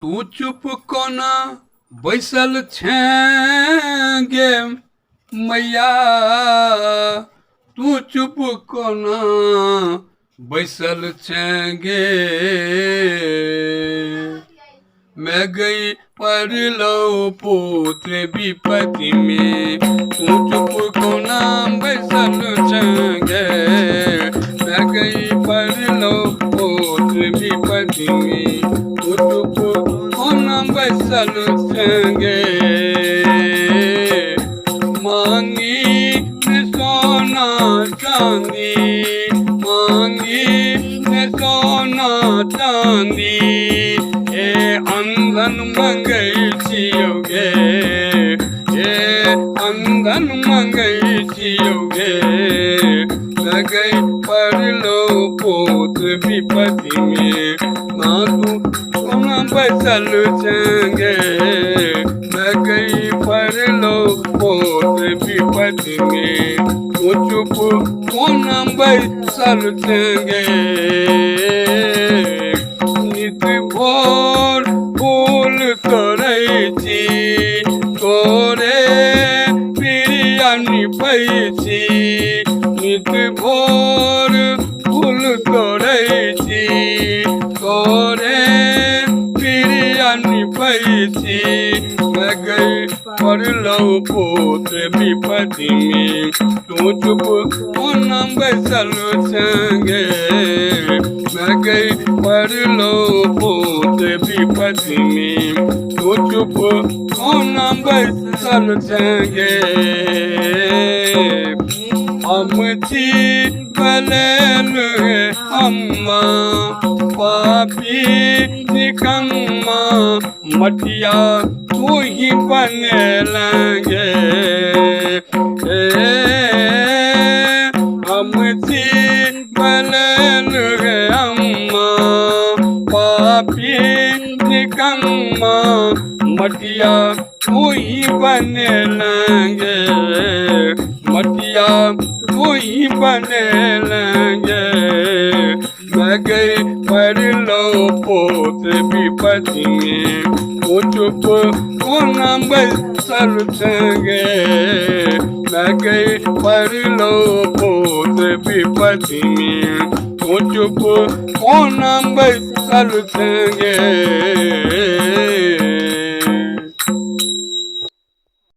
तू चुप कोना बैसल छेंगे मैया, तू चुप कोना बैसल छेंगे। मैं गई पर लो पुत्र विपत्ति में, तू चुप कोना बैसल छेंगे। मैं गई पर लो पुत्र विपत्ति में, तू चुप कोना बैसल छेंगे। मांगी ने सोना चांदी, मांगी ने सोना चांदी, ये अंधन मंगई छियोगे, ये अंधन मंगई छियोगे। मैं गई पर लो पुत्र विपत्ति में, ना तू सोना बैसल छेंगे। मैं गई पर लो पुत्र विपत्ति में, तू चुप कोना बैसल छेंगे। नित भोर फूल तोड़ै छी, तोरे प्रिया निपै छी। नित भोर फूल तोड़ै छी, तोरे प्रिया निपै छी। मैं गई पर लो पुत्र विपत्ति में, तू चुप कोना बैसल छेंगे। मैं गई पर लो पुत्र विपत्ति में, तू चुप कोना बैसल छेंगे। हम छी बलेल अम्मा पापी निकम्मा, मटिया तू ही बने लेंगे। हम छी बलेल अम्मा पापी निकम्मा, मटिया तू ही बने लेंगे। मटिया तू ही बने लेंगे। मैं गई पर लो पुत्र विपत्ति में, तू चुप कोना बैसल छेंगे। मैं गई पर लो पुत्र विपत्ति में, तू चुप कोना बैसल छेंगे।